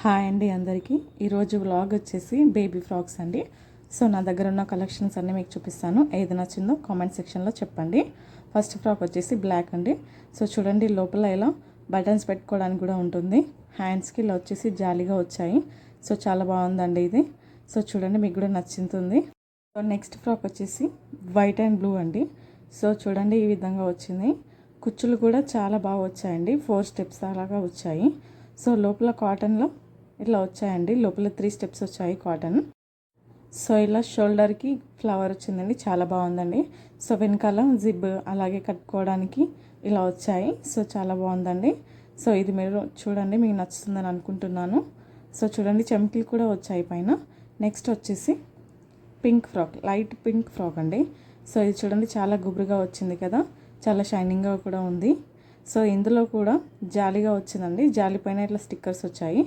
Hi అండి అందరికీ. ఈరోజు వ్లాగ్ వచ్చేసి బేబీ ఫ్రాక్స్ అండి. సో నా దగ్గర ఉన్న కలెక్షన్స్ అన్నీ మీకు చూపిస్తాను. ఏది నచ్చిందో కామెంట్ సెక్షన్లో చెప్పండి. ఫస్ట్ ఫ్రాక్ వచ్చేసి బ్లాక్ అండి. సో చూడండి, లోపల ఇలా బటన్స్ పెట్టుకోవడానికి కూడా ఉంటుంది. హ్యాండ్స్కి ఇలా వచ్చేసి జాలీగా వచ్చాయి. సో చాలా బాగుందండి ఇది. సో చూడండి, మీకు కూడా నచ్చుతుంది. సో నెక్స్ట్ ఫ్రాక్ వచ్చేసి వైట్ అండ్ బ్లూ అండి. సో చూడండి, ఈ విధంగా వచ్చింది. కుచ్చులు కూడా చాలా బాగా వచ్చాయండి. 4 స్టెప్స్ అలాగా వచ్చాయి. సో లోపల కాటన్లో ఇట్లా వచ్చాయండి. లోపల 3 స్టెప్స్ వచ్చాయి కాటన్. సో ఇలా షోల్డర్కి ఫ్లవర్ వచ్చిందండి, చాలా బాగుందండి. సో వెనకాల జిబ్ అలాగే కట్టుకోవడానికి ఇలా వచ్చాయి. సో చాలా బాగుందండి. సో ఇది మీరు చూడండి, మీకు నచ్చుతుందని అనుకుంటున్నాను. సో చూడండి, చెమ్కీలు కూడా వచ్చాయి పైన. నెక్స్ట్ వచ్చేసి pink frock, light pink frock అండి. సో ఇది చూడండి, చాలా గుబురుగా వచ్చింది కదా, చాలా షైనింగ్గా కూడా ఉంది. సో ఇందులో కూడా జాలీగా వచ్చిందండి. జాలి పైన ఇట్లా స్టిక్కర్స్ వచ్చాయి.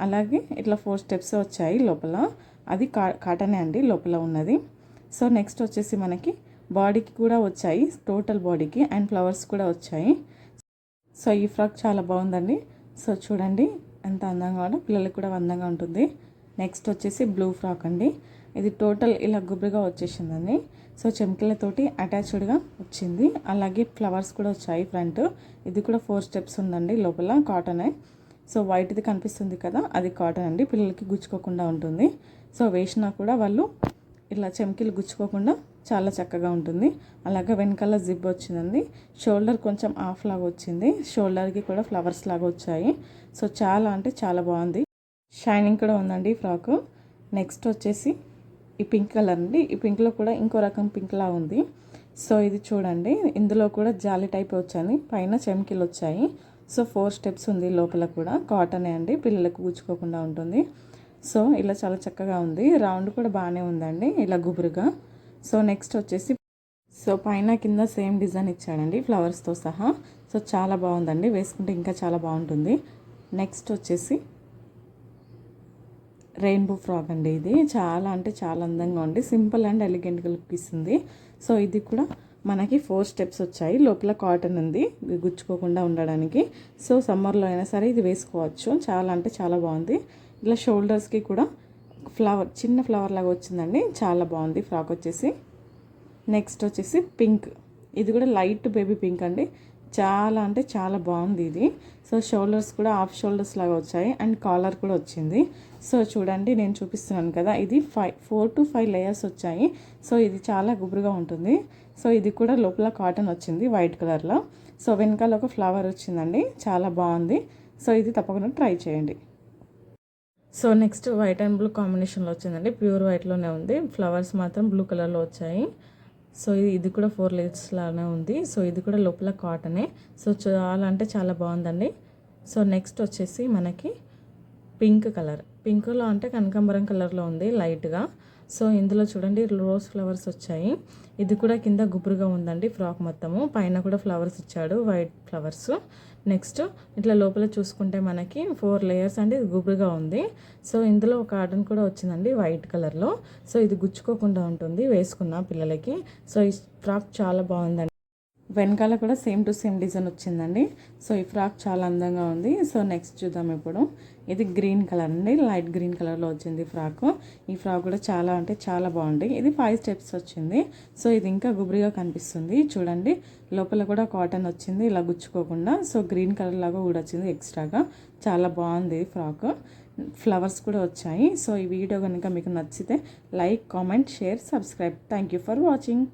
అలాగే ఇట్లా 4 స్టెప్స్ వచ్చాయి లోపల. అది కాటనే అండి లోపల ఉన్నది. సో నెక్స్ట్ వచ్చేసి మనకి బాడీకి కూడా వచ్చాయి, టోటల్ బాడీకి, అండ్ ఫ్లవర్స్ కూడా వచ్చాయి. సో ఈ ఫ్రాక్ చాలా బాగుందండి. సో చూడండి ఎంత అందంగా ఉందో, పిల్లలకు కూడా అందంగా ఉంటుంది. నెక్స్ట్ వచ్చేసి బ్లూ ఫ్రాక్ అండి. ఇది టోటల్ ఇలా గుబురుగా వచ్చేసిందండి. సో చెమ్కీలతోటి అటాచ్డ్గా వచ్చింది. అలాగే ఫ్లవర్స్ కూడా వచ్చాయి ఫ్రంట్. ఇది కూడా 4 స్టెప్స్ ఉందండి లోపల, కాటనే. సో వైట్ది కనిపిస్తుంది కదా, అది కాటన్ అండి. పిల్లలకి గుచ్చుకోకుండా ఉంటుంది. సో వేసినా కూడా వాళ్ళు ఇలా చెమ్కీలు గుచ్చుకోకుండా చాలా చక్కగా ఉంటుంది. అలాగే వెనకాల జిప్ వచ్చిందండి. షోల్డర్ కొంచెం ఆఫ్ లాగా వచ్చింది. షోల్డర్కి కూడా ఫ్లవర్స్ లాగా వచ్చాయి. సో చాలా అంటే చాలా బాగుంది. షైనింగ్ కూడా ఉందండి ఫ్రాక్. నెక్స్ట్ వచ్చేసి ఈ పింక్ కలర్ అండి. ఈ పింక్లో కూడా ఇంకో రకం పింక్లా ఉంది. సో ఇది చూడండి, ఇందులో కూడా జాలి టైప్ వచ్చాయి, పైన చెమ్కీలు వచ్చాయి. సో 4 స్టెప్స్ ఉంది లోపల కూడా, కాటనే అండి, పిల్లలకు గుచ్చుకోకుండా ఉంటుంది. సో ఇలా చాలా చక్కగా ఉంది. రౌండ్ కూడా బాగానే ఉందండి, ఇలా గుబురుగా. సో నెక్స్ట్ వచ్చేసి సో పైన కింద సేమ్ డిజైన్ ఇచ్చాడండి ఫ్లవర్స్తో సహా. సో చాలా బాగుందండి, వేసుకుంటే ఇంకా చాలా బాగుంటుంది. నెక్స్ట్ వచ్చేసి రెయిన్బో ఫ్రాక్ అండి. ఇది చాలా అంటే చాలా అందంగా ఉంది. సింపుల్ అండ్ ఎలిగెంట్గా లుక్ ఇస్తుంది. సో ఇది కూడా మనకి 4 స్టెప్స్ వచ్చాయి. లోపల కాటన్ ఉంది గుచ్చుకోకుండా ఉండడానికి. సో సమ్మర్లో అయినా సరే ఇది వేసుకోవచ్చు. చాలా అంటే చాలా బాగుంది. ఇలా షోల్డర్స్కి కూడా ఫ్లవర్, చిన్న ఫ్లవర్ లాగా వచ్చిందండి. చాలా బాగుంది ఫ్రాక్ వచ్చేసి. నెక్స్ట్ వచ్చేసి పింక్. ఇది కూడా లైట్ బేబీ పింక్ అండి. చాలా అంటే చాలా బాగుంది ఇది. సో షోల్డర్స్ కూడా హాఫ్ షోల్డర్స్ లాగా వచ్చాయి, అండ్ కాలర్ కూడా వచ్చింది. సో చూడండి, నేను చూపిస్తున్నాను కదా, ఇది 4 to 5 లేయర్స్ వచ్చాయి. సో ఇది చాలా గుబురుగా ఉంటుంది. సో ఇది కూడా లోపల కాటన్ వచ్చింది వైట్ కలర్లో. సో వెనకాల ఒక ఫ్లవర్ వచ్చిందండి, చాలా బాగుంది. సో ఇది తప్పకుండా ట్రై చేయండి. So next white and blue కాంబినేషన్లో వచ్చిందండి. ప్యూర్ వైట్లోనే ఉంది, ఫ్లవర్స్ మాత్రం బ్లూ కలర్లో వచ్చాయి. సో ఇది కూడా 4 లేయర్స్ లానే ఉంది. సో ఇది కూడా లోపల కాటనే. సో చాలా అంటే చాలా బాగుందండి. సో నెక్స్ట్ వచ్చేసి మనకి పింక్ కలర్, పింక్లో అంటే కనకాంబరం కలర్లో ఉంది లైట్గా. సో ఇందులో చూడండి రోజ్ ఫ్లవర్స్ వచ్చాయి. ఇది కూడా కింద గుబురుగా ఉందండి ఫ్రాక్ మొత్తము. పైన కూడా ఫ్లవర్స్ ఇచ్చాడు, వైట్ ఫ్లవర్స్. నెక్స్ట్ ఇట్లా లోపల చూసుకుంటే మనకి 4 లేయర్స్ అండి, ఇది గుబురుగా ఉంది. సో ఇందులో ఒక కాటన్ కూడా వచ్చిందండి వైట్ కలర్లో. సో ఇది గుచ్చుకోకుండా ఉంటుంది వేసుకున్న పిల్లలకి. సో ఈ ఫ్రాక్ చాలా బాగుందండి. వెనకాల కూడా సేమ్ టు సేమ్ డిజైన్ వచ్చిందండి. సో ఈ ఫ్రాక్ చాలా అందంగా ఉంది. సో నెక్స్ట్ చూద్దాం ఇప్పుడు. ఇది గ్రీన్ కలర్ అండి, లైట్ గ్రీన్ కలర్లో వచ్చింది ఫ్రాక్. ఈ ఫ్రాక్ కూడా చాలా అంటే చాలా బాగుంది. ఇది 5 స్టెప్స్ వచ్చింది. సో ఇది ఇంకా గుబురిగా కనిపిస్తుంది. చూడండి, లోపల కూడా కాటన్ వచ్చింది ఇలా గుచ్చుకోకుండా. సో గ్రీన్ కలర్ లాగా కూడా వచ్చింది ఎక్స్ట్రాగా. చాలా బాగుంది ఫ్రాక్. ఫ్లవర్స్ కూడా వచ్చాయి. సో ఈ వీడియో కనుక మీకు నచ్చితే like, comment, share, subscribe. Thank you for watching.